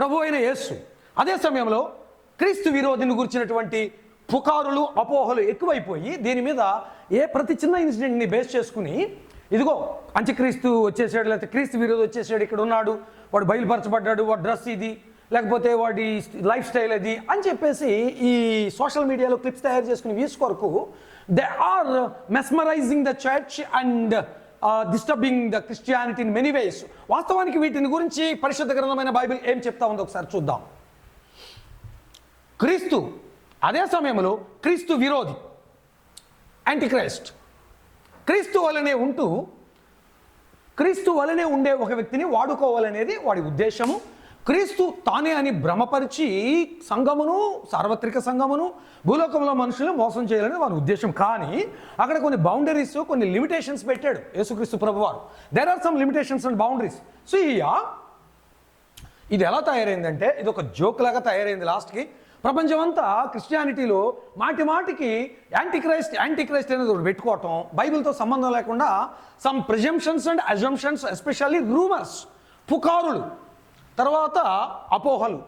ప్రభు అయిన యేసు. అదే సమయంలో క్రీస్తు విరోధిని గురించినటువంటి పుకారులు అపోహలు ఎక్కువైపోయి దీని మీద ప్రతి చిన్న ఇన్సిడెంట్ని బేస్ చేసుకుని ఇదిగో అంత్యక్రీస్తు వచ్చేసాడు, లేకపోతే క్రీస్తు విరోధి వచ్చేసాడు, ఇక్కడ ఉన్నాడు, వాడు బయలుపరచబడ్డాడు, వాడి డ్రెస్ ఇది, లేకపోతే వాడి లైఫ్ స్టైల్ అది అని చెప్పేసి ఈ సోషల్ మీడియాలో క్లిప్స్ తయారు చేసుకుని వ్యూస్ కొరకు they are mesmerising the church and disturbing the Christianity in many ways. వాస్తవానికి వీటిని గురించి పరిశుద్ధ గ్రంథమైన బైబిల్ ఏం చెప్తా ఉందో ఒకసారి చూద్దాం. క్రీస్తు అదే సమయంలో క్రీస్తు విరోధి యాంటిక్రైస్ట్, క్రీస్తు వలనే ఉండే ఒక వ్యక్తిని వాడుకోవాలనేది వాడి ఉద్దేశము. క్రీస్తు తానే అని భ్రమపరిచి సంఘమును, సార్వత్రిక సంఘమును, భూలోకంలో మనుషులను మోసం చేయాలని వారి ఉద్దేశం. కానీ అక్కడ కొన్ని బౌండరీస్, కొన్ని లిమిటేషన్స్ పెట్టాడు యేసుక్రీస్తు ప్రభువారు. There are some limitations and boundaries. So ఇది ఎలా తయారైందంటే ఇది ఒక జోక్ లాగా తయారైంది. లాస్ట్కి ప్రపంచమంతా క్రిస్టియానిటీలో మాటికి యాంటీక్రైస్ట్ అనేది ఒకటి పెట్టుకోవటం, బైబిల్తో సంబంధం లేకుండా some presumptions and assumptions, especially rumours, పుకారులు, తర్వాత అపోహలు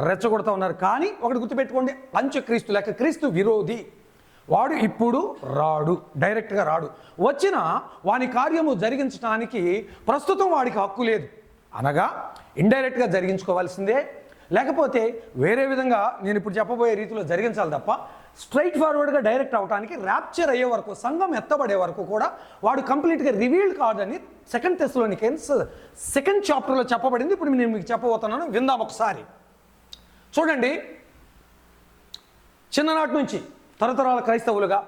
రెచ్చగొడతా ఉన్నారు. కానీ ఒకటి గుర్తుపెట్టుకోండి, అంత్యక్రీస్తు లేక క్రీస్తు విరోధి వాడు ఇప్పుడు రాడు, డైరెక్ట్గా రాడు. వచ్చిన వాని కార్యము జరిగించడానికి ప్రస్తుతం వాడికి హక్కు లేదు, అనగా ఇండైరెక్ట్గా జరిగించుకోవాల్సిందే, లేకపోతే వేరే విధంగా నేను ఇప్పుడు చెప్పబోయే రీతిలో జరిగించాలి తప్ప స్ట్రైట్ ఫార్వర్డ్గా డైరెక్ట్ అవడానికి ర్యాప్చర్ అయ్యే వరకు, సంఘం ఎత్తబడే వరకు కూడా వాడు కంప్లీట్గా రివీల్డ్ కాదని 2 Thessalonians 2nd చాప్టర్లో చెప్పబడింది. ఇప్పుడు నేను మీకు చెప్పబోతున్నాను, విందాం ఒకసారి. చూడండి, చిన్ననాటి నుంచి తరతరాల క్రైస్తవులుగా,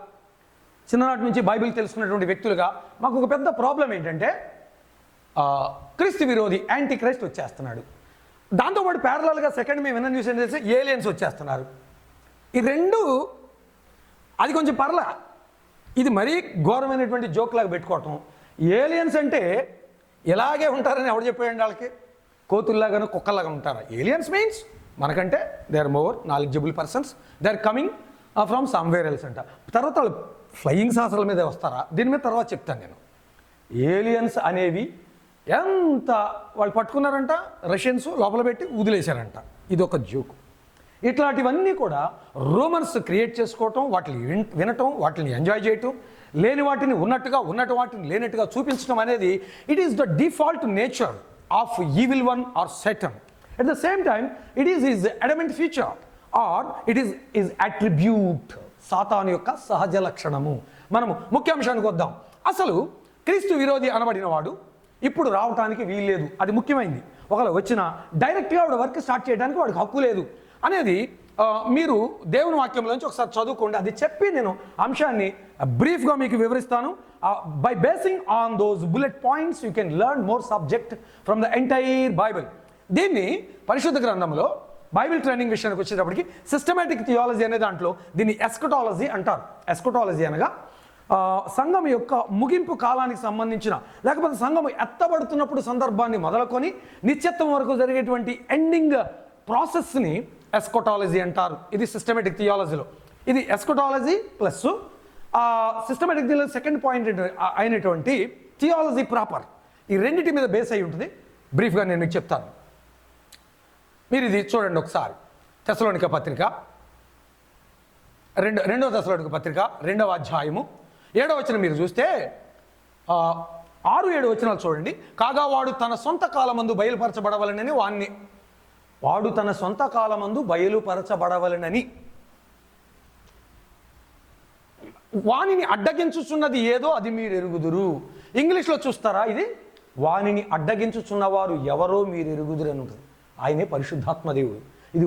చిన్ననాటి నుంచి బైబిల్ తెలుసుకున్నటువంటి వ్యక్తులుగా మాకు ఒక పెద్ద ప్రాబ్లం ఏంటంటే క్రీస్తు విరోధి యాంటీ క్రైస్ట్ వచ్చేస్తున్నాడు. దాంతోపాటు ప్యారలల్గా సెకండ్ మేము విన్న న్యూస్ ఏంటంటే ఏలియన్స్ వచ్చేస్తున్నారు. ఈ రెండు అది కొంచెం పర్లా, ఇది మరీ ఘోరమైనటువంటి జోక్ లాగా పెట్టుకోవటం. ఏలియన్స్ అంటే ఇలాగే ఉంటారని ఎవడు చెప్పాడండి? వాళ్ళకి కోతుల్లాగాను కుక్కల్లాగా ఉంటారా? ఏలియన్స్ మీన్స్ మనకంటే they are more knowledgeable persons, they are coming from somewhere else అంట. తర్వాత వాళ్ళు ఫ్లయింగ్ సాసర్ల మీద వస్తారా? దీని మీద తర్వాత చెప్తాను నేను. ఏలియన్స్ అనేవి ఎంత వాళ్ళు పట్టుకున్నారంట, రష్యన్స్ లోపల పెట్టి వదిలేశారంట. ఇది ఒక జోకు. ఇట్లాంటివన్నీ కూడా రూమర్స్ క్రియేట్ చేసుకోవటం, వాటిని వినటం, వాటిని ఎంజాయ్ చేయటం, లేని వాటిని ఉన్నట్టుగా, ఉన్నట్టు వాటిని లేనట్టుగా చూపించడం అనేది it is the default nature of evil one or Satan. At the same time, it is his adamant feature or it is his attribute. సాతాను యొక్క సహజ లక్షణము. మనము ముఖ్యాంశానికి వద్దాం. అసలు క్రీస్తు విరోధి అనబడిన వాడు ఇప్పుడు రావటానికి వీల్లేదు, అది ముఖ్యమైనది. ఒకవేళ వచ్చినా డైరెక్ట్గా వాడు వర్క్ స్టార్ట్ చేయడానికి వాడికి హక్కు లేదు అనేది మీరు దేవుని వాక్యంలోంచి ఒకసారి చదువుకోండి. అది చెప్పి నేను అంశాన్ని బ్రీఫ్గా మీకు వివరిస్తాను. By basing on those bullet points you can learn more subject from the entire Bible. దీన్ని పరిశుద్ధ గ్రంథంలో బైబిల్ ట్రైనింగ్ విషయానికి వచ్చేటప్పటికి సిస్టమేటిక్ థియాలజీ అనే దాంట్లో దీన్ని ఎస్కటాలజీ అంటారు. ఎస్కటాలజీ అనగా సంఘం యొక్క ముగింపు కాలానికి సంబంధించిన, లేకపోతే సంఘం ఎత్తబడుతున్నప్పుడు సందర్భాన్ని మొదలుకొని నిత్యత్వం వరకు జరిగేటువంటి ఎండింగ్ ప్రాసెస్ని ఎస్కటాలజీ అంటారు. ఇది సిస్టమేటిక్ థియాలజీలో. ఇది eschatology plus systematic theology second point అయినటువంటి థియాలజీ ప్రాపర్, ఈ రెండింటి మీద బేస్ అయి ఉంటుంది. బ్రీఫ్గా నేను మీకు చెప్తాను. మీరు ఇది చూడండి ఒకసారి. తెస్సలోనిక పత్రిక 2వ తెస్సలోనిక పత్రిక 2వ అధ్యాయము 7వ వచనం మీరు చూస్తే 6-7 వచనాలు చూడండి. కాగా వాడు తన సొంత కాలమందు బయలుపరచబడవలనని వాడు తన సొంత కాలమందు బయలుపరచబడవలనని వానిని అడ్డగించుచున్నది ఏదో అది మీరు ఎరుగుదురు. ఇంగ్లీష్లో చూస్తారా, ఇది వానిని అడ్డగించుచున్నవారు ఎవరో మీరు ఎరుగుదురు అని ఉంటుంది. ఆయనే పరిశుద్ధాత్మ దేవుడు. ఇది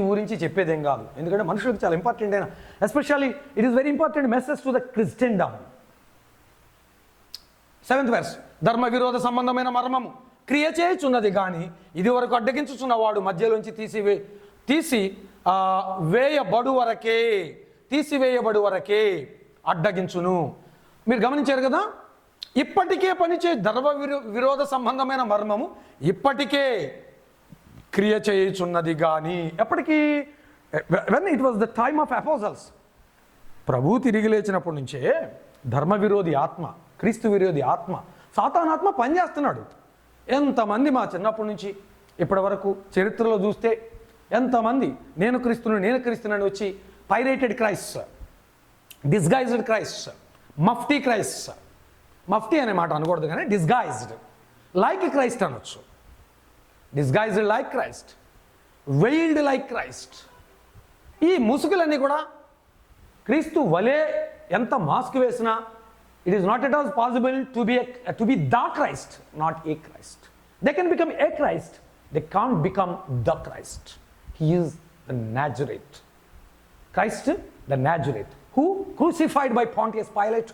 ఊరించి చెప్పేదేం కాదు, ఎందుకంటే మనుషులకు చాలా ఇంపార్టెంట్ అయినా, especially it is very important message to the క్రిస్టియన్డమ్. 7th verse, ధర్మ విరోధ సంబంధమైన మర్మము క్రియ చేయుచున్నది కానీ ఇది వరకు అడ్డగించుచున్నవాడు మధ్యలోంచి తీసివేయబడు వరకే అడ్డగించును. మీరు గమనించారు కదా, ఇప్పటికే పనిచే ధర్మ విరోధ సంబంధమైన మర్మము ఇప్పటికే క్రియ చేయుచున్నది కానీ ఎప్పటికీ, when it was the time of apostles, ప్రభు తిరిగి లేచినప్పటి నుంచే ధర్మ విరోధి ఆత్మ, క్రీస్తు విరోధి ఆత్మ, సాతానాత్మ పనిచేస్తున్నాడు. ఎంతమంది మా చిన్నప్పటి నుంచి ఇప్పటి వరకు చరిత్రలో చూస్తే ఎంతమంది నేను క్రీస్తుని వచ్చి pirated Christ, disguised Christ, Mufti Christ, Mufti అనే మాట అనకూడదు కానీ డిస్గైజ్డ్ లైక్ క్రైస్ట్ అనొచ్చు. Disguised like Christ, veiled like Christ. ఈ ముసుగులన్నీ కూడా క్రీస్తు వలే ఎంత మాస్క్ వేసినా it is not at all possible to be the Christ, not a Christ. They can become a Christ, they can't become the Christ. He is the Nazareth. Christ, the Nazareth, who crucified by Pontius Pilate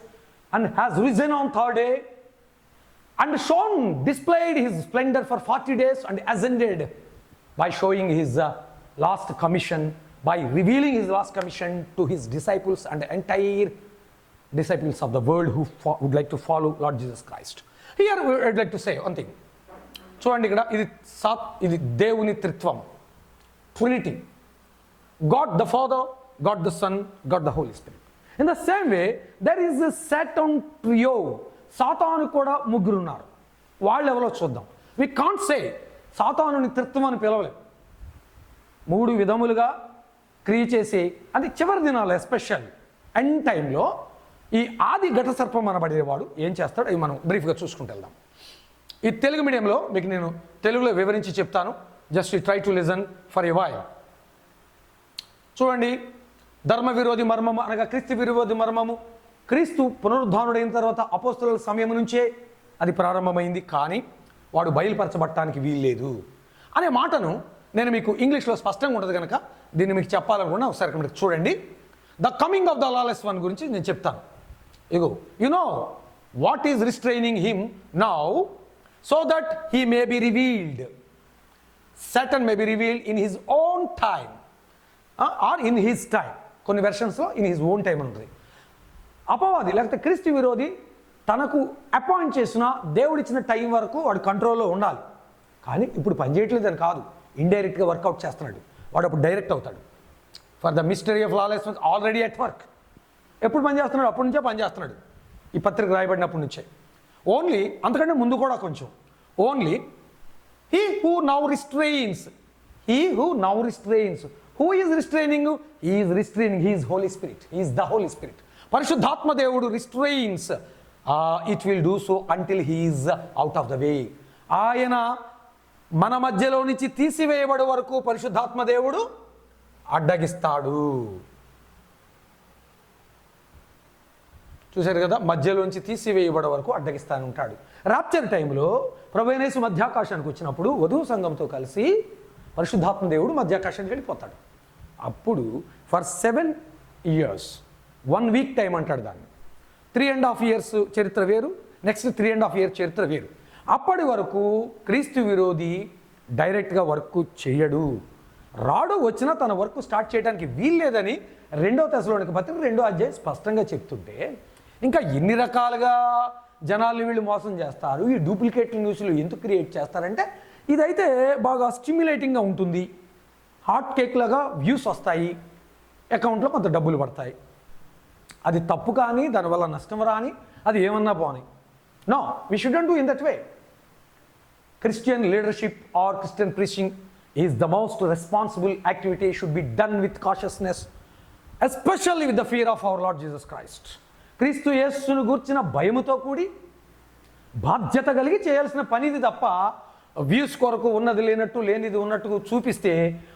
and has risen on third day and displayed his splendor for 40 days and ascended by showing his last commission, by revealing his last commission to his disciples and the entire disciples of the world who would like to follow Lord Jesus Christ. Here I'd like to say one thing. చూడండి, ఇక్కడ ఇది దేవుని త్రిత్వం, Trinity. God the Father, God the Son, God the Holy Spirit. In the same way, there is a Satan trio. సాతాను కూడా ముగ్గురు ఉన్నారు. వాళ్ళు ఎవరో చూద్దాం. We can't say సాతానుని త్రిత్వం అని పిలవలేం. 3 విధములుగా క్రియ చేసి, అది చివరి దినాలు ఎస్పెషల్ ఎండ్ టైంలో ఈ ఆది ఘట సర్పం అనబడేవాడు ఏం చేస్తాడు, అవి మనం బ్రీఫ్గా చూసుకుంటూ వెళ్దాం. ఈ తెలుగు మీడియంలో మీకు నేను తెలుగులో వివరించి చెప్తాను. Just try to listen for a while. చూడండి, ధర్మ విరోధి మర్మము అనగా క్రీస్తు విరోధి మర్మము క్రీస్తు పునరుద్ధానుడైన తర్వాత అపోస్తలుల సమయం నుంచే అది ప్రారంభమైంది, కానీ వాడు బయలుపరచబడటానికి వీల్లేదు అనే మాటను నేను మీకు ఇంగ్లీష్లో స్పష్టంగా ఉంటుంది కనుక దీన్ని మీకు చెప్పాలనుకున్నా. ఒకసారి మీరు చూడండి. The coming of the lawless one గురించి నేను చెప్తాను. ఇగో, you know what is restraining him now so that he may be revealed. Satan may be revealed in his own time. Or in his time. కొన్ని వెర్షన్స్లో in his own time ఉంటుంది. అపవాది లేకపోతే క్రీస్తు విరోధి తనకు అపాయింట్ చేసిన దేవుడిచ్చిన టైం వరకు వాడు కంట్రోల్లో ఉండాలి. కానీ ఇప్పుడు పనిచేయట్లేదని కాదు, ఇండైరెక్ట్గా వర్కౌట్ చేస్తున్నాడు. వాడు అప్పుడు డైరెక్ట్ అవుతాడు. For the mystery of lawlessness already at work. ఎప్పుడు పనిచేస్తున్నాడు? అప్పటి నుంచే పనిచేస్తున్నాడు. ఈ పత్రిక రాయబడినప్పటి నుంచే. ఓన్లీ అంతకంటే ముందు కూడా కొంచెం. Only he who now restrains. Who is restraining you? He is restraining. He is Holy Spirit. He is the Holy Spirit. పరిశుద్ధాత్మ దేవుడు restrains. It will do so until he is out of the way. ఆయన మన మధ్యలో నుంచి తీసివేయబడే వరకు పరిశుద్ధాత్మ దేవుడు అడ్డగిస్తాడు. చూశారు కదా, మధ్యలోంచి తీసివేయబడే వరకు అడ్డగిస్తాను ఉంటాడు. రాప్చర్ టైంలో ప్రభువైన యేసు మధ్యాకాశానికి వచ్చినప్పుడు వధువు సంఘంతో కలిసి పరిశుద్ధాత్మ దేవుడు మధ్యాకాశానికి వెళ్ళిపోతాడు. అప్పుడు ఫర్ 7 years 1 week టైం అంటాడు దాన్ని. 3.5 years చరిత్ర వేరు, నెక్స్ట్ 3.5 years చరిత్ర వేరు. అప్పటి వరకు క్రీస్తు విరోధి డైరెక్ట్గా వర్క్ చేయడు. రాడు, వచ్చినా తన వర్క్ స్టార్ట్ చేయడానికి వీల్లేదని 2వ తెస్సలోనికీ పత్రిక 2వ అధ్యాయం స్పష్టంగా చెప్తుంటే, ఇంకా ఎన్ని రకాలుగా జనాల్ని వీళ్ళు మోసం చేస్తారు, ఈ డూప్లికేట్ న్యూస్లు ఎందుకు క్రియేట్ చేస్తారంటే, ఇదైతే బాగా స్టిమ్యులేటింగ్గా ఉంటుంది. హాట్ కేక్ లాగా వ్యూస్ వస్తాయి, అకౌంట్లో కొంత డబ్బులు పడతాయి. అది తప్పు కానీ, దానివల్ల నష్టం రాని, అది ఏమన్నా పోని. No, we shouldn't do in that way. Christian leadership or Christian preaching is the most responsible activity, should be done with cautiousness, especially with the fear of our Lord Jesus Christ. క్రీస్తు యేసును గూర్చిన భయముతో కూడి బాధ్యత కలిగి చేయాల్సిన పనిది తప్ప views కొరకు ఉన్నది లేనట్టు లేనిది ఉన్నట్టు చూపిస్తే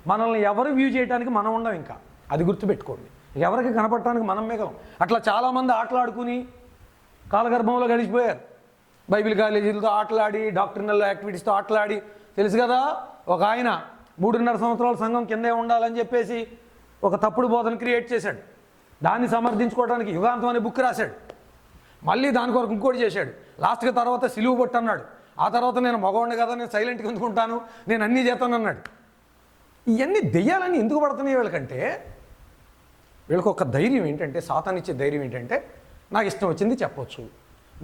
మనల్ని ఎవరు వ్యూ చేయడానికి మనం ఉండం. ఇంకా అది గుర్తుపెట్టుకోండి, ఎవరికి కనపడటానికి మనం మిగలం. అట్లా చాలామంది ఆటలాడుకుని కాలగర్భంలో గడిచిపోయారు. Bible కాలేజీలతో ఆటలాడి, doctrinal యాక్టివిటీస్తో ఆటలాడి. తెలుసు కదా, ఒక ఆయన 3.5 సంవత్సరాల సంఘం కిందే ఉండాలని చెప్పేసి ఒక తప్పుడు బోధన క్రియేట్ చేశాడు. దాన్ని సమర్థించుకోవడానికి యుగాంతం అనే బుక్ రాశాడు. మళ్ళీ దాని కొరకు ఇంకోటి చేశాడు. లాస్ట్గా తర్వాత సిలువు బొట్టు అన్నాడు. ఆ తర్వాత నేను మగవాడిని కదా, నేను సైలెంట్గా ఎందుకుంటాను, నేను అన్నీ చేస్తాను అన్నాడు. ఇవన్నీ దెయ్యాలని ఎందుకు పడుతున్నాయి వీళ్ళకంటే, వీళ్ళకి ఒక ధైర్యం ఏంటంటే, సాతాను ఇచ్చే ధైర్యం ఏంటంటే, నాకు ఇష్టం వచ్చింది చెప్పొచ్చు,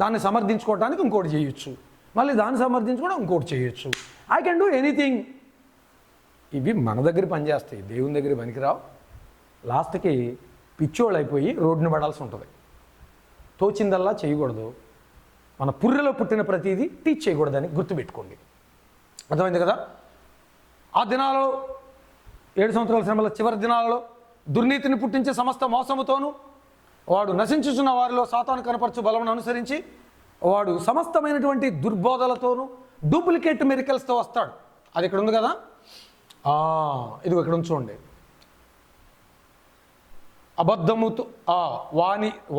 దాన్ని సమర్థించుకోవడానికి ఇంకోటి చేయొచ్చు, మళ్ళీ దాన్ని సమర్థించుకోవడం ఇంకోటి చేయొచ్చు. I can do anything. ఇవి మన దగ్గర పనిచేస్తాయి, దేవుని దగ్గర పనికిరావు. లాస్ట్కి పిచ్చోళ్ళు అయిపోయి రోడ్డును పడాల్సి ఉంటుంది. తోచిందల్లా చేయకూడదు. మన పుర్రెలో పుట్టిన ప్రతిదీ టీచ్ చేయకూడదని గుర్తుపెట్టుకోండి. అర్థమైంది కదా? ఆ దినాలలో 7 సంవత్సరాల శ్రమల చివరి దినాలలో దుర్నీతిని పుట్టించే సమస్త మోసముతోనూ వాడు నశించుచున్న వారిలో సాతాను కనపరచు బలమును అనుసరించి వాడు సమస్తమైనటువంటి దుర్బోధలతోనూ డూప్లికేట్ మిరకల్స్తో వస్తాడు. అది ఇక్కడ ఉంది కదా, ఇదిగో ఇక్కడ చూడండి. అబద్ధముతో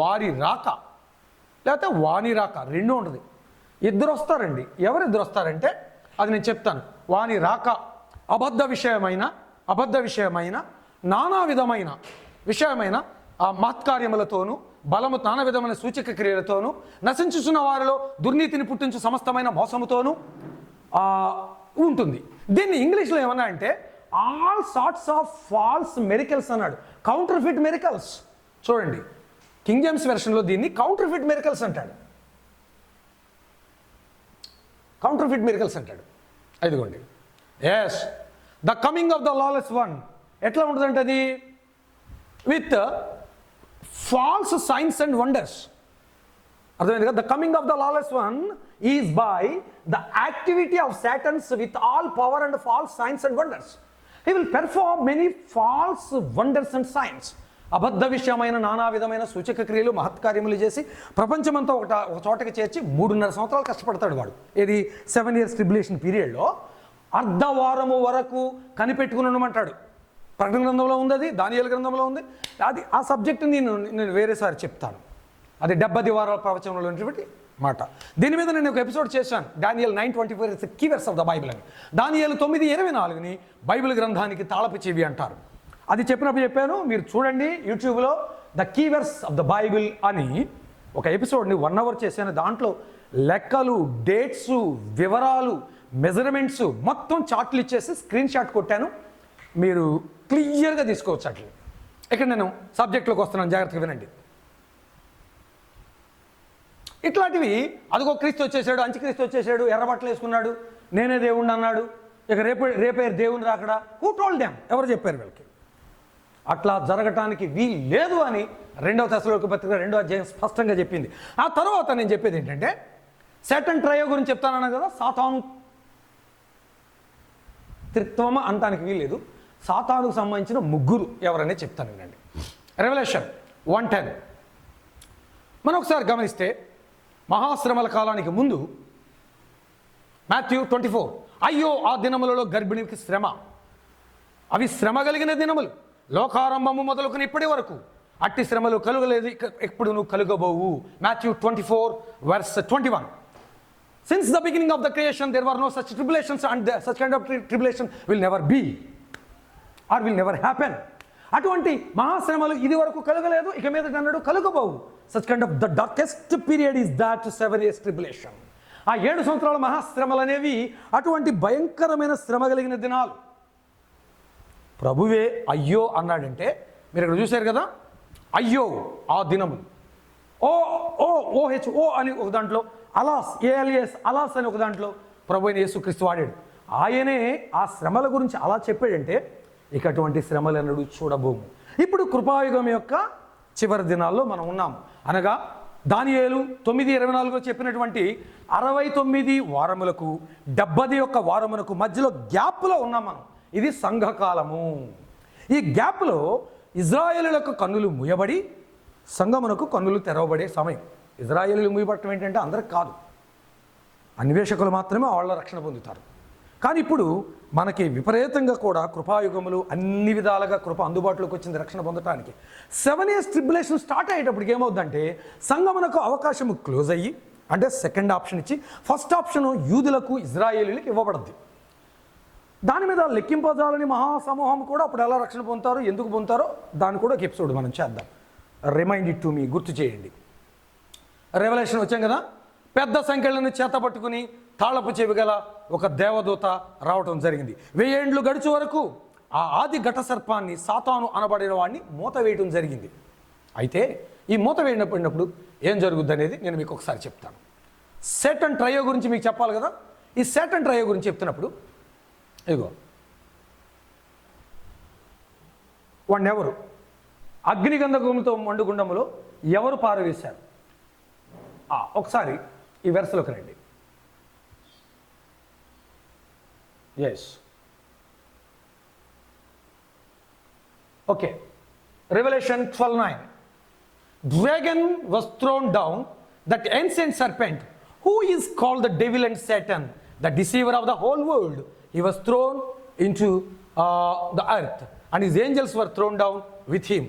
వారి రాక లేకపోతే వాణి రాక రెండు ఉంటుంది. ఇద్దరు వస్తారండి. ఎవరు ఇద్దరు వస్తారంటే అది నేను చెప్తాను. వాని రాక అబద్ధ విషయమైన నానా విధమైన విషయమైన ఆ మహత్కార్యములతోనూ బలము నానా విధమైన సూచక క్రియలతోనూ నశించుచున్న వారిలో దుర్నీతిని పుట్టించు సమస్తమైన మోసముతోనూ ఉంటుంది. దీన్ని ఇంగ్లీష్లో ఏమన్నా అంటే all sorts of false miracles అన్నాడు. Counterfeit miracles. చూడండి, కింగ్ జేమ్స్ వెర్షన్లో దీన్ని కౌంటర్ఫిట్ మెరికల్స్ అంటాడు. కౌంటర్ఫిట్ మెరికల్స్ అంటాడు. ఇదిగోండి, as the coming of the lawless one ఎట్లా ఉంటుందంటే అది with false signs and wonders. అర్థమైంది కదా? The coming of the lawless one is by the activity of Satan's with all power and false signs and wonders. He will perform many false wonders and signs. అబద్ధ విషయమైన నానా విధమైన సూచక క్రియలు మహత్కార్యములు చేసి ప్రపంచమంతా ఒక చోటకి చేర్చి 3.5 సంవత్సరాలు కష్టపడతాడు వాడు. ఇది 7 years ట్రిబ్యులేషన్ పీరియడ్లో అర్ధవారము వరకు కనిపెట్టుకుని ఉండమంటాడు. ప్రకటన గ్రంథంలో ఉంది, అది దానియేలు గ్రంథంలో ఉంది. అది ఆ సబ్జెక్ట్ నేను వేరేసారి చెప్తాను. అది 70 వారాల ప్రవచనంలో ఉన్నటువంటి మాట. దీని మీద నేను ఒక ఎపిసోడ్ చేశాను. Daniel 9:24 is key verse of the Bible అని. దానియేలు 9:24ని బైబిల్ గ్రంథానికి తాళపు చెవి అంటారు. అది చెప్పినప్పుడు చెప్పాను, మీరు చూడండి యూట్యూబ్లో the key verse of the Bible అని ఒక ఎపిసోడ్ని 1 hour చేశాను. దాంట్లో లెక్కలు, డేట్స్, వివరాలు, మెజర్మెంట్స్ మొత్తం చార్ట్లు ఇచ్చేసి స్క్రీన్ షాట్ కొట్టాను. మీరు క్లియర్గా తీసుకోవచ్చు అట్లా. ఇక్కడ నేను సబ్జెక్ట్లోకి వస్తున్నాను, జాగ్రత్తగా వినండి. ఇట్లాంటివి అదిగో క్రీస్తు వచ్చేసాడు, అంత్యక్రీస్తు వచ్చేసాడు, ఎర్రబట్టలు వేసుకున్నాడు, నేనే దేవుణ్ణి అన్నాడు, ఇక రేపే దేవుని రాకడా, హూ టోల్డ్ దెమ్, ఎవరు చెప్పారు వీళ్ళకి? అట్లా జరగటానికి వీలు లేదు అని 2వ తెస్సలోనికీ పత్రిక 2వ అధ్యాయం స్పష్టంగా చెప్పింది. ఆ తర్వాత నేను చెప్పేది ఏంటంటే సాటన్ ట్రయో గురించి చెప్తానన్నా కదా. సాతాను త్రిత్వమ అంటానికి వీల్లేదు. సాతానుకు సంబంధించిన ముగ్గురు ఎవరనే చెప్తాను వినండి. రెవల్యూషన్ 1:10 మనం ఒకసారి గమనిస్తే మహాశ్రమల కాలానికి ముందు మాథ్యూ 24 అయ్యో ఆ దినములలో గర్భిణికి శ్రమ, అవి శ్రమ కలిగిన దినములు, లోకారంభము మొదలుకొని ఇప్పటి వరకు అట్టి శ్రమలు కలుగలేదు, ఎప్పుడు నువ్వు కలుగబోవు. Matthew 24:21 Since the beginning of the creation there were no such tribulations and such kind of tribulation will never be or will never happen. అటువంటి మహాశ్రమలు ఇది వరకు కలగలేదు, ఇక మీద అన్నాడు కలుగబోవు. Such kind of the darkest period is that 7 years tribulation. ఆ 7 సంవత్సరాల మహాశ్రమలు అనేవి అటువంటి భయంకరమైన శ్రమ కలిగిన దినాలు. ప్రభువే అయ్యో అన్నాడంటే మీరు ఇక్కడ చూశారు కదా, అయ్యో ఆ దినములు, ఓ అని ఒక దాంట్లో, అలాస్ ఏఎల్ఎస్ అలాస్ అని ఒక దాంట్లో ప్రభు అయిన యేసుక్రీస్తు వాడాడు. ఆయనే ఆ శ్రమల గురించి అలా చెప్పాడంటే ఇక అటువంటి శ్రమలు అన్నడు చూడబోము. ఇప్పుడు కృపాయుగం యొక్క చివరి దినాల్లో మనం ఉన్నాము. అనగా దానియేలు 9:24 చెప్పినటువంటి 69 వారములకు 71 వారములకు మధ్యలో గ్యాప్లో ఉన్నాం మనం. ఇది సంఘకాలము. ఈ గ్యాప్లో ఇజ్రాయేలులకు కన్నులు మూయబడి సంఘమునకు కన్నులు తెరవబడే సమయం. ఇజ్రాయేలీలు మూయబడటం ఏంటంటే అందరికి కాదు, అన్వేషకులు మాత్రమే వాళ్ళ రక్షణ పొందుతారు. కానీ ఇప్పుడు మనకి విపరీతంగా కూడా కృపాయుగములు అన్ని విధాలుగా కృప అందుబాటులోకి వచ్చింది రక్షణ పొందటానికి. 7 years ట్రిబ్యులేషన్ స్టార్ట్ అయ్యేటప్పటికి ఏమవుతుందంటే సంఘమునకు అవకాశం క్లోజ్ అయ్యి, అంటే సెకండ్ ఆప్షన్ ఇచ్చి ఫస్ట్ ఆప్షన్ యూదులకు ఇజ్రాయేలీలకు ఇవ్వబడద్ది. దాని మీద లెక్కింపజాలని మహాసమూహం కూడా అప్పుడు ఎలా రక్షణ పొందుతారో, ఎందుకు పొందుతారో దాన్ని కూడా ఒక ఎపిసోడ్ మనం చేద్దాం. రిమైండ్ ఇట్ టు మీ, గుర్తు చేయండి. రెవల్యూషన్ వచ్చాం కదా, పెద్ద సంఖ్యలను చేతపట్టుకుని తాళపు చెవి గల ఒక దేవదూత రావటం జరిగింది. 1000 ఏండ్లు గడిచే వరకు ఆ ఆది ఘట సర్పాన్ని సాతాను అనబడిన వాడిని మూత వేయటం జరిగింది. అయితే ఈ మూత వేయబడినప్పుడు ఏం జరుగుద్ది అనేది నేను మీకు ఒకసారి చెప్తాను. సాటన్ ట్రయో గురించి మీకు చెప్పాలి కదా. ఈ సాటన్ ట్రయో గురించి చెప్తున్నప్పుడు ఇదిగో వాడిని ఎవరు అగ్నిగంధకములతో మండుగుండములో ఎవరు పారవేశారు? ఒకసారి ఈ వెర్సలోకి రండి. Yes, okay, Revelation 12:9. Dragon was thrown down, that ancient serpent, who is called the devil and Satan, the deceiver of the whole world. He was thrown into the earth, and his angels were thrown down with him.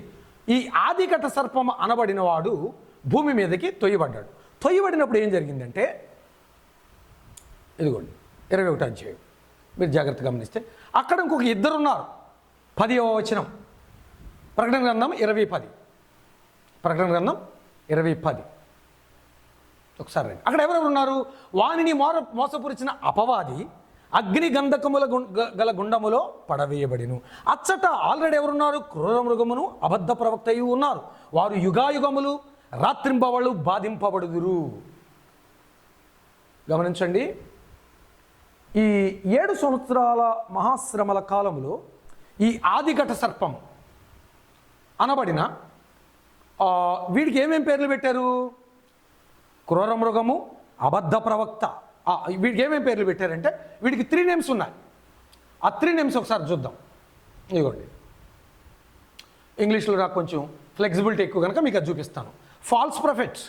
ఈ ఆదిఘట సర్పం అనబడిన వాడు భూమి మీదకి తొయ్యబడ్డాడు. తొయ్యబడినప్పుడు ఏం జరిగిందంటే, ఇదిగోండి 21వ అధ్యాయం, మీరు జాగ్రత్తగా గమనిస్తే అక్కడ ఇంకొక ఇద్దరు ఉన్నారు. 10వ వచనం, ప్రకటన గ్రంథం 20:10. ప్రకటన గ్రంథం 20:10. ఒకసారి రండి. అక్కడ ఎవరెవరు ఉన్నారు? వానిని మోసపురిచిన అపవాది అగ్ని గంధకముల గల గుండములో పడవేయబడిను. అచ్చట ఆల్రెడీ ఎవరున్నారు? క్రూర మృగమును అబద్ధ ప్రవక్తయు ఉన్నారు. వారు యుగాయుగములు రాత్రింబవళ్ళు బాధింపబడుదురు. గమనించండి, ఈ 7 సంవత్సరాల మహాశ్రమల కాలంలో ఈ ఆదిఘట సర్పం అనబడిన వీడికి ఏమేం పేర్లు పెట్టారు? క్రూర మృగము, అబద్ధ ప్రవక్త. వీడికి ఏమేం పేర్లు పెట్టారంటే, వీడికి 3 నేమ్స్ ఉన్నాయి. ఆ 3 నేమ్స్ ఒకసారి చూద్దాం. ఇదిగోండి, ఇంగ్లీష్లో నాకు కొంచెం ఫ్లెక్సిబిలిటీ ఎక్కువ కనుక మీకు అది చూపిస్తాను. False prophets,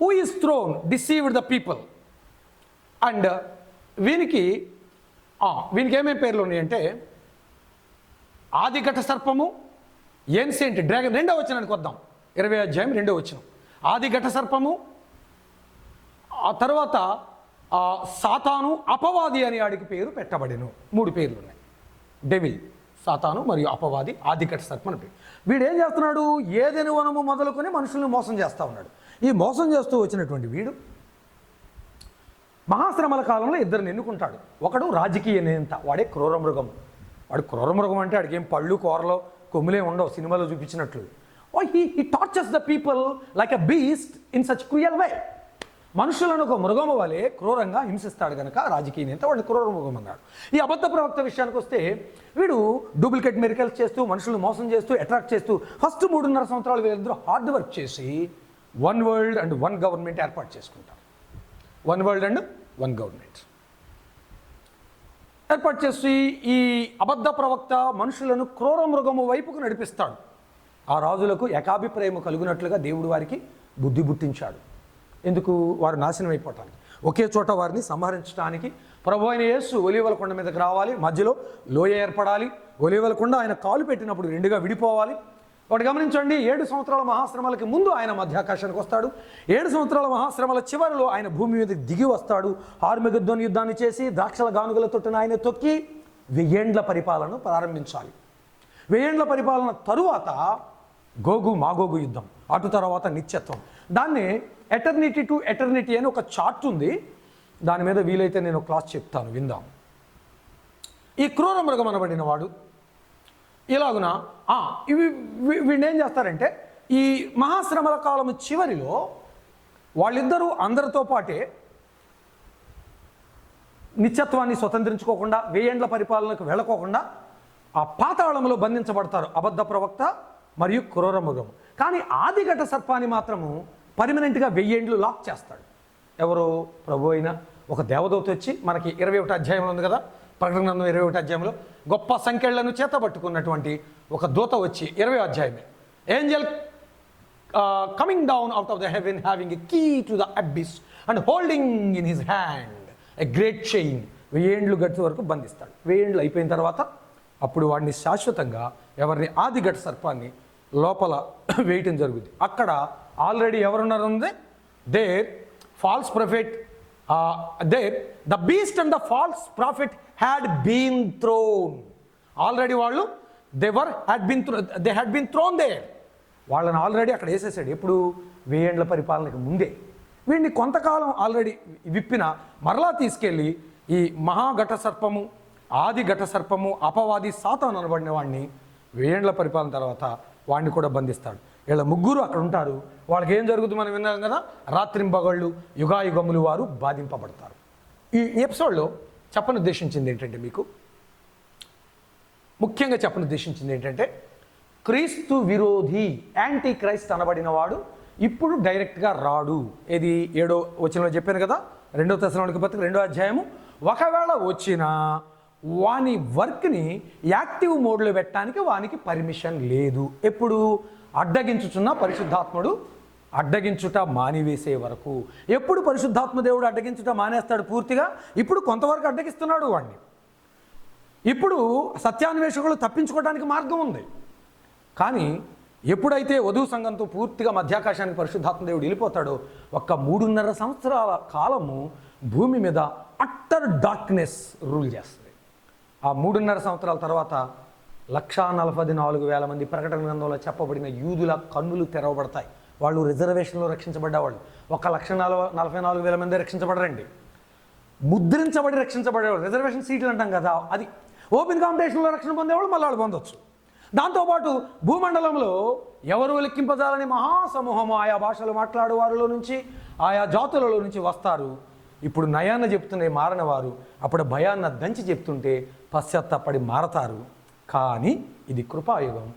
who is thrown deceived the people. And వీనికి ఏమేం పేర్లు ఉన్నాయంటే, ఆదిఘట సర్పము, ఏన్సెంట్ డ్రాగన్. 2వ వచనానికి వద్దాం, 20వ అధ్యాయం 2వ వచనం. ఆదిఘట సర్పము, ఆ తర్వాత సాతాను, అపవాది అని ఆడికి పేరు పెట్టబడెను. 3 పేర్లు ఉన్నాయి. డెవిల్, సాతాను మరియు అపవాది, ఆదిఘట సర్పం అని పేరు. వీడు ఏం చేస్తున్నాడు? ఏదెను వనము మొదలుకొని మనుషుల్ని మోసం చేస్తూ ఉన్నాడు. ఈ మోసం చేస్తూ వచ్చినటువంటి వీడు మహాశ్రమల కాలంలో 2ని ఎన్నుకుంటాడు. ఒకడు రాజకీయ నేత, వాడే క్రూర మృగం. వాడు క్రూర మృగం అంటే వాడికి ఏం పళ్ళు కూరలో కొమ్ములే ఉండవు, సినిమాలో చూపించినట్లు. He tortures the people like a beast in such cruel way. మనుషులను ఒక మృగము వలె క్రూరంగా హింసిస్తాడు కనుక రాజకీయ నేత వాడిని క్రూర మృగం అన్నాడు. ఈ అబద్ధ ప్రవక్త విషయానికి వస్తే, వీడు డూప్లికేట్ మిరకల్స్ చేస్తూ మనుషులను మోసం చేస్తూ అట్రాక్ట్ చేస్తూ ఫస్ట్ 3.5 సంవత్సరాలు వీళ్ళిద్దరూ హార్డ్ వర్క్ చేసి 1 వరల్డ్ అండ్ 1 గవర్నమెంట్ ఏర్పాటు చేసుకుంటారు. 1 వరల్డ్ అండ్ 1 గవర్నమెంట్ ఏర్పాటు చేసి ఈ అబద్ధ ప్రవక్త మనుషులను క్రూర మృగము వైపుకు నడిపిస్తాడు. ఆ రాజులకు ఏకాభిప్రాయం కలుగునట్లుగా దేవుడు వారికి బుద్ధి పుట్టించాడు. ఎందుకు? వారు నాశనం అయిపోవటానికి. ఒకే చోట వారిని సంహరించడానికి ప్రభు అయిన యేసు ఒలీవల కొండ మీదకి రావాలి, మధ్యలో లోయ ఏర్పడాలి. ఒలీవల కొండ ఆయన కాలు పెట్టినప్పుడు 2గా విడిపోవాలి. ఒకటి గమనించండి, 7 సంవత్సరాల మహాశ్రమలకి ముందు ఆయన మధ్యాకాశానికి వస్తాడు. 7 సంవత్సరాల మహాశ్రమల చివరిలో ఆయన భూమి మీదకి దిగి వస్తాడు. హార్మెగద్దోన్ యుద్ధాన్ని చేసి ద్రాక్షల గానుగల తొట్టున ఆయన తొక్కి 1000 ఏండ్ల పరిపాలన ప్రారంభించాలి. 1000 ఏండ్ల పరిపాలన తరువాత గోగు మాగోగు యుద్ధం, అటు తర్వాత నిత్యత్వం. దాన్ని ఎటర్నిటీ టు ఎటర్నిటీ అని ఒక చార్ట్ ఉంది. దాని మీద వీలైతే నేను క్లాస్ చెప్తాను, విందాం. ఈ క్రూర మృగం అనబడిన వాడు ఇలాగున వీళ్ళు ఏం చేస్తారంటే, ఈ మహాశ్రమల కాలం చివరిలో వాళ్ళిద్దరూ అందరితో పాటే నిత్యత్వాన్ని స్వతంత్రించుకోకుండా 1000 ఏండ్ల పరిపాలనకు వెళ్ళకోకుండా ఆ పాతాళంలో బంధించబడతారు అబద్ధ ప్రవక్త మరియు క్రూర మృగం. కానీ ఆదిఘట సర్పాన్ని మాత్రము పర్మనెంట్గా 1000 ఏండ్లు లాక్ చేస్తాడు. ఎవరు? ప్రభు అయిన ఒక దేవదూత వచ్చి, మనకి 21వ అధ్యాయంలో ఉంది కదా, ప్రకటన గ్రంథం 21వ అధ్యాయంలో గొప్ప సంఖ్యలను చేతబట్టుకున్నటువంటి ఒక దూత వచ్చి, 20వ అధ్యాయమే, angel coming down out of the heaven having a key to the abyss and holding in his hand a great chain. 1000 ఏండ్లు గడిచే వరకు బంధిస్తాడు. 1000 ఏండ్లు అయిపోయిన తర్వాత అప్పుడు వాడిని శాశ్వతంగా ఎవరిని? ఆదిఘట సర్పాన్ని లోపల వేయటం జరుగుద్ది. అక్కడ ఆల్రెడీ ఎవరున్నారు? ఉంది there false prophet, there the beast and the false prophet had been thrown. Already వాళ్ళు they had been thrown there. వాళ్ళని ఆల్రెడీ అక్కడ వేసేసాడు. ఎప్పుడు? 1000 ఏండ్ల పరిపాలనకి ముందే. వీడిని కొంతకాలం ఆల్రెడీ విప్పిన మరలా తీసుకెళ్ళి ఈ మహాఘట సర్పము, ఆదిఘట సర్పము, అపవాది సాతాను అనబడిన వాడిని 1000 ఏండ్ల పరిపాలన తర్వాత వాడిని కూడా బంధిస్తాడు. వీళ్ళ ముగ్గురు అక్కడ ఉంటారు. వాళ్ళకి ఏం జరుగుతుంది మనం విన్నాం కదా, రాత్రింబగళ్ళు యుగాయుగములు వారు బాధింపబడతారు. ఈ ఎపిసోడ్లో చెప్పనుద్దేశించింది ఏంటంటే, మీకు ముఖ్యంగా చెప్పనుద్దేశించింది ఏంటంటే, క్రీస్తు విరోధి యాంటీ క్రైస్ట్ అనబడిన వాడు ఇప్పుడు డైరెక్ట్గా రాడు. ఇది 7వ వచనంలో చెప్పాను కదా, 2 తెస్సలోనికీ పత్రిక 2వ అధ్యాయము. ఒకవేళ వచ్చినా వాని వర్క్ని యాక్టివ్ మోడ్లో పెట్టడానికి వానికి పర్మిషన్ లేదు. ఎప్పుడు? అడ్డగించుచున్న పరిశుద్ధాత్ముడు అడ్డగించుట మానివేసే వరకు. ఎప్పుడు పరిశుద్ధాత్మ దేవుడు అడ్డగించుట మానేస్తాడు పూర్తిగా? ఇప్పుడు కొంతవరకు అడ్డగిస్తున్నాడు వాడిని. ఇప్పుడు సత్యాన్వేషకులు తప్పించుకోవడానికి మార్గం ఉంది. కానీ ఎప్పుడైతే వధువు సంఘంతో పూర్తిగా మధ్యాకాశానికి పరిశుద్ధాత్మ దేవుడు వెళ్ళిపోతాడో, ఒక్క 3.5 సంవత్సరాల కాలము భూమి మీద అట్టర్ డార్క్నెస్ రూల్ చేస్తుంది. ఆ 3.5 సంవత్సరాల తర్వాత 1,44,000 మంది ప్రకటన గ్రంథంలో చెప్పబడిన యూదుల కన్నులు తెరవబడతాయి. వాళ్ళు రిజర్వేషన్లో రక్షించబడ్డవాళ్ళు. 1,44,000 మంది రక్షించబడరండి. ముద్రించబడి రక్షించబడేవాళ్ళు, రిజర్వేషన్ సీట్లు అంటాం కదా, అది ఓపెన్ కాంపిటీషన్లో రక్షణ పొందేవాళ్ళు మళ్ళీ వాళ్ళు పొందొచ్చు. దాంతోపాటు భూమండలంలో ఎవరు లెక్కింపజాలని మహాసమూహము ఆయా భాషలు మాట్లాడే వారిలో నుంచి, ఆయా జాతులలో నుంచి వస్తారు. ఇప్పుడు నయాన్న చెప్తుంటే మారని వారు అప్పుడు భయాన్న దంచి చెప్తుంటే పశ్చాత్తాపడి మారతారు. కానీ ఇది కృపాయుగం.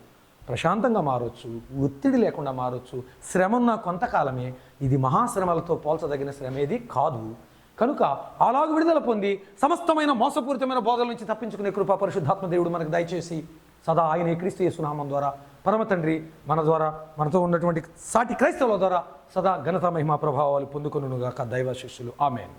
ప్రశాంతంగా మారొచ్చు, ఒత్తిడి లేకుండా మారొచ్చు. శ్రమ ఉన్న కొంతకాలమే, ఇది మహాశ్రమలతో పోల్చదగిన శ్రమ ఏది కాదు. కనుక అలాగ విడుదల పొంది సమస్తమైన మోసపూరితమైన బోధల నుంచి తప్పించుకునే కృపా పరిశుద్ధాత్మ దేవుడు మనకు దయచేసి సదా ఆయన క్రీస్తు యేసు నామం ద్వారా పరమ తండ్రి మన ద్వారా మనతో ఉన్నటువంటి సాటి క్రైస్తవుల ద్వారా సదా ఘనత మహిమా ప్రభావాలు పొందుకొనుగాక దైవ శిష్యులు. ఆమేన్.